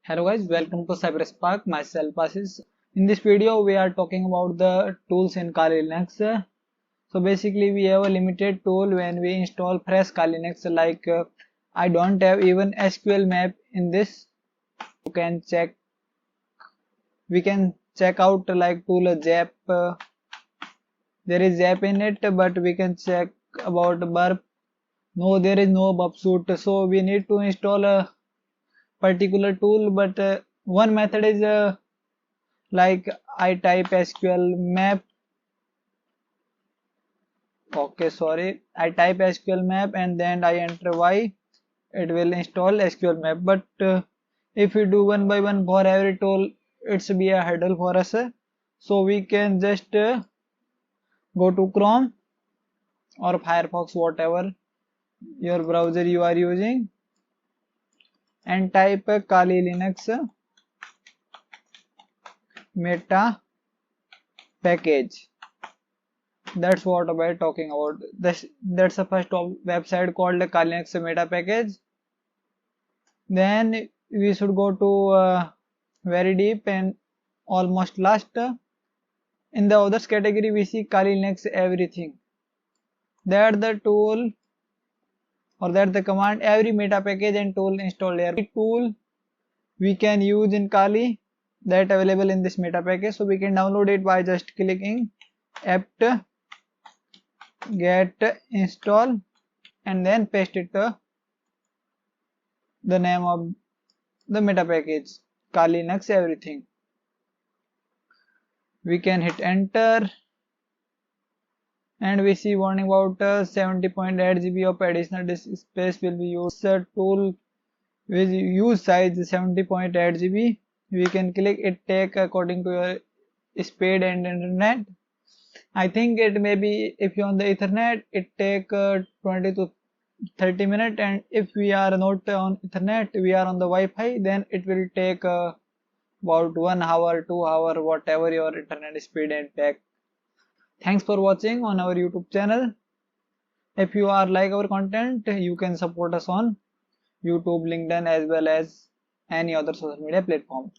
Hello guys, welcome to Cyberspark. Myself Asis. In this video, we are talking about the tools in Kali Linux. So basically, we have a limited tool when we install fresh Kali Linux. Like I don't have even SQL map in this. You can check. We can check out like tool Zap. There is Zap in it, but we can check about burp. No, there is no burp suit. So we need to install a particular tool, but one method is like I type SQL map. I type SQL map and then I enter Y. It will install SQL map. But if we do one by one for every tool, it's be a hurdle for us. So we can just go to Chrome or Firefox, whatever your browser you are using, and type Kali Linux meta package. That's what we're talking about. That's the first website called Kali Linux meta package. Then we should go to very deep and almost last. In the others category, we see Kali Linux everything. That's the tool or that's the command. Every meta package and tool installed here. Every tool we can use in Kali that available in this meta package. So we can download it by just clicking apt get install and then paste it the name of the meta package, Kali Linux everything. We can hit enter and we see warning about 70.8 GB of additional disk space will be used. Tool with use size 70.8 GB. We can click it, take according to your speed and internet. I think it may be, if you're on the Ethernet, it take 20 to 30 minutes, and if we are not on Ethernet, we are on the Wi-Fi, then it will take about 1 hour, 2 hour, whatever your internet speed and pack. Thanks for watching on our YouTube channel. If you are like our content, you can support us on YouTube, LinkedIn, as well as any other social media platform.